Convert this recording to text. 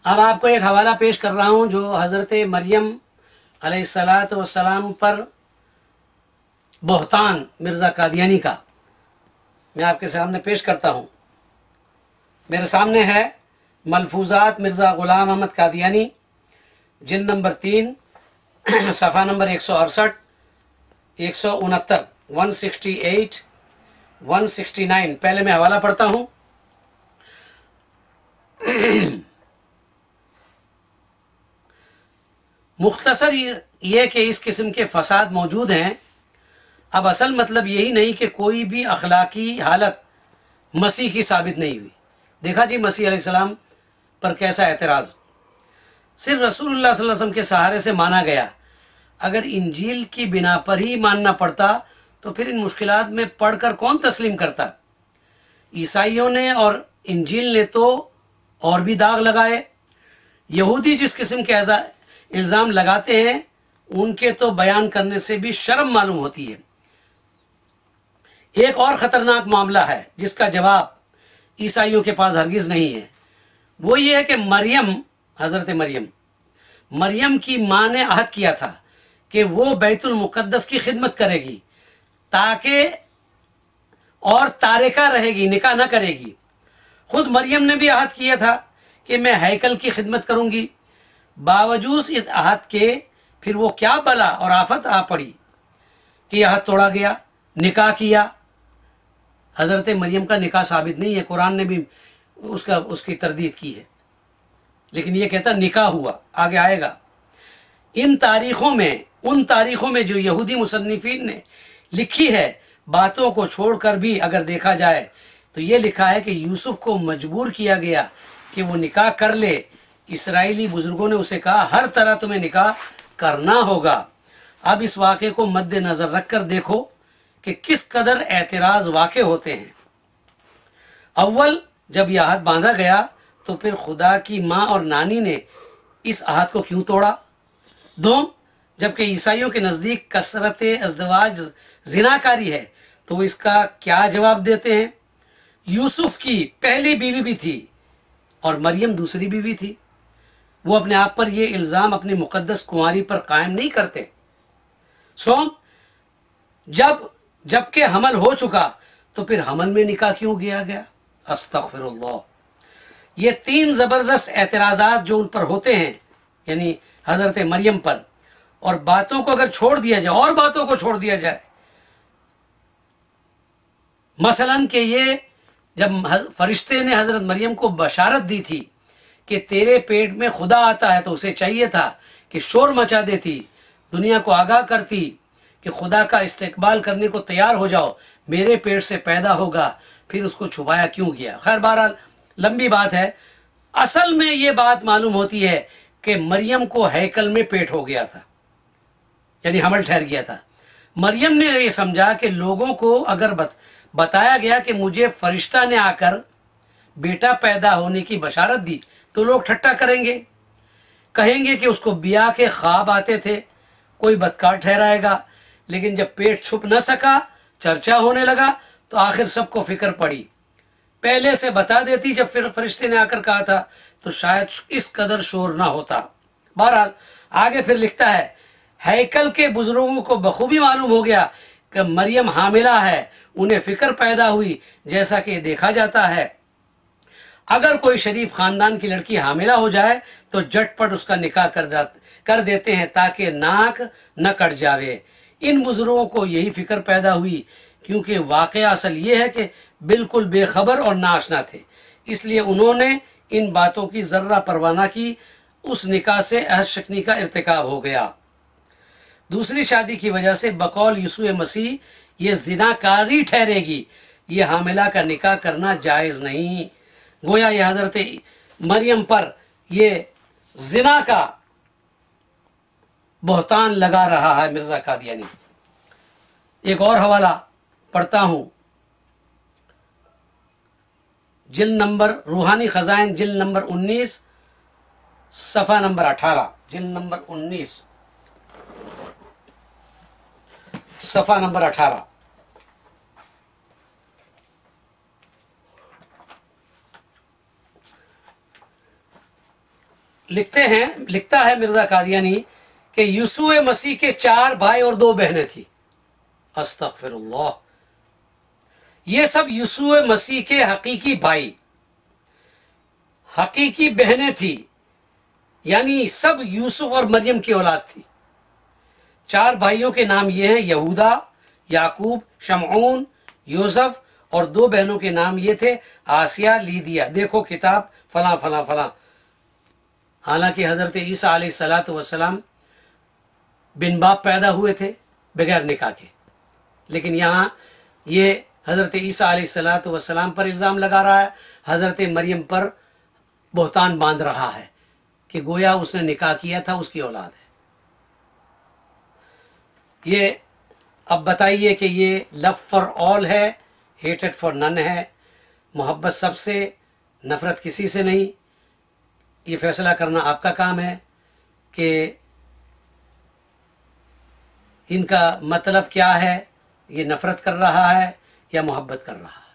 अब आपको एक हवाला पेश कर रहा हूँ जो हज़रत मरियम अलैहिस्सलात वस्सलाम पर बहतान मिर्ज़ा कादियानी का मैं आपके सामने पेश करता हूँ। मेरे सामने है मलफूज़ात मिर्ज़ा ग़ुलाम अहमद कादियानी, जिल्द नंबर 3, सफ़ा नंबर 168, 169, 168, 169। पहले मैं हवाला पढ़ता हूँ। मुख्तसर ये कि इस किस्म के फसाद मौजूद हैं। अब असल मतलब यही नहीं कि कोई भी अखलाकी हालत मसीह की साबित नहीं हुई। देखा जी मसीह अलैहिस्सलाम पर कैसा एतराज़, सिर्फ रसूलुल्लाह सल्लल्लाहु अलैहि वसल्लम के सहारे से माना गया। अगर इंजील की बिना पर ही मानना पड़ता तो फिर इन मुश्किलात में पढ़कर कौन तस्लीम करता। ईसाइयों ने और इंजील ने तो और भी दाग लगाए। यहूदी जिस किस्म के इल्ज़ाम लगाते हैं उनके तो बयान करने से भी शर्म मालूम होती है। एक और ख़तरनाक मामला है जिसका जवाब ईसाइयों के पास हरगिज़ नहीं है। वो ये है कि हज़रत मरियम की माँ ने अहद किया था कि वो बैतुल मुक़द्दस की खिदमत करेगी ताकि और तारिका रहेगी, निकाह न करेगी। खुद मरियम ने भी अहद किया था कि मैं हैकल की खिदमत करूंगी। बावजूद इस अहद के फिर वो क्या बला और आफत आ पड़ी कि अहद तोड़ा गया, निकाह किया। हज़रत मरियम का निकाह साबित नहीं है, कुरान ने भी उसकी तरदीद की है, लेकिन ये कहता निकाह हुआ, आगे आएगा। उन तारीखों में जो यहूदी मुसन्निफीन ने लिखी है बातों को छोड़कर भी अगर देखा जाए तो ये लिखा है कि यूसुफ को मजबूर किया गया कि वो निकाह कर ले। इसराइली बुजुर्गों ने उसे कहा हर तरह तुम्हें निकाह करना होगा। अब इस वाक़े को मद्देनज़र रखकर देखो कि किस कदर एतराज़ वाक़े होते हैं। अव्वल जब यह अहद बांधा गया तो फिर खुदा की माँ और नानी ने इस अहद को क्यों तोड़ा। दोम, जबकि ईसाइयों के नज़दीक कसरत अज़दवाज ज़िनाकारी है तो वो इसका क्या जवाब देते हैं। यूसुफ की पहली बीवी भी थी और मरियम दूसरी बीवी थी। वो अपने आप पर यह इल्ज़ाम अपनी मुक़द्दस कुंवारी पर कायम नहीं करते। जबकि हमल हो चुका तो फिर हमल में निकाह क्यों किया गया। अस्तग़फिरुल्लाह। ये 3 ज़बरदस्त एतराज़ात जो उन पर होते हैं, यानी हज़रत मरियम पर, और बातों को अगर छोड़ दिया जाए और बातों को छोड़ दिया जाए, मसलन कि ये जब फरिश्ते ने हज़रत मरियम को बशारत दी थी कि तेरे पेट में खुदा आता है तो उसे चाहिए था कि शोर मचा देती, दुनिया को आगाह करती कि खुदा का इस्तकबाल करने को तैयार हो जाओ, मेरे पेट से पैदा होगा। फिर उसको छुपाया क्यों गया। खैर बहरहाल लंबी बात है। असल में ये बात मालूम होती है कि मरियम को हैकल में पेट हो गया था, यानी हमल ठहर गया था। मरियम ने ये समझा कि लोगों को अगर बताया गया कि मुझे फरिश्ता ने आकर बेटा पैदा होने की बशारत दी तो लोग ठट्टा करेंगे, कहेंगे कि उसको बिया के ख्वाब आते थे, कोई बदकार ठहराएगा। लेकिन जब पेट छुप न सका, चर्चा होने लगा तो आखिर सबको फिक्र पड़ी। पहले से बता देती जब फिर फरिश्ते ने आकर कहा था तो शायद इस कदर शोर ना होता। बहरहाल आगे फिर लिखता है, हैकल के बुजुर्गों को बखूबी मालूम हो गया कि मरियम हामिला है। उन्हें फिक्र पैदा हुई, जैसा कि देखा जाता है अगर कोई शरीफ खानदान की लड़की हामिला हो जाए तो झटपट उसका निकाह कर देते हैं ताकि नाक न कट जावे। इन बुजुर्गों को यही फिक्र पैदा हुई क्योंकि वाक़या असल ये है कि बिल्कुल बेखबर और नाआशना थे, इसलिए उन्होंने इन बातों की ज़र्रा परवाह न की। उस निकाह से अहद शक्नी का इर्तिकाब हो गया। दूसरी शादी की वजह से बकौल यीशु मसीह ये ज़िनाकारी ठहरेगी। ये हामिला का निकाह करना जायज़ नहीं। गोया ये हज़रत मरियम पर ये ज़िना का बहतान लगा रहा है मिर्ज़ा कादियानी। एक और हवाला पढ़ता हूँ, जिल्द नंबर रूहानी ख़ज़ाइन, जिल्द नंबर 19, सफ़ा नंबर 18, जिल्द नंबर 19, सफ़ा नंबर 18। लिखता है मिर्जा कादियानी कि यूसुफ मसीह के 4 भाई और 2 बहनें थी। अस्तगफिरुल्लाह। ये सब यूसुफ मसीह के हकीकी भाई, हकीकी बहनें थी, यानी सब यूसुफ और मरियम की औलाद थी। 4 भाइयों के नाम ये हैं, यहूदा, याकूब, शमऊन, यूसुफ, और 2 बहनों के नाम ये थे, आसिया, लीदिया। देखो किताब फला फला फला। हालांकि हजरत ईसा अलैहिस्सलातु वस्सलाम बिन बाप पैदा हुए थे, बगैर निकाह के, लेकिन यहाँ ये हजरत ईसा अलैहिस्सलातु वस्सलाम पर इल्ज़ाम लगा रहा है, हजरत मरियम पर बहतान बांध रहा है कि गोया उसने निकाह किया था, उसकी औलाद है। ये अब बताइए कि ये लव फॉर ऑल है, हेटेड फॉर नन है, मोहब्बत सबसे, नफरत किसी से नहीं। ये फैसला करना आपका काम है कि इनका मतलब क्या है, ये नफरत कर रहा है या मोहब्बत कर रहा है।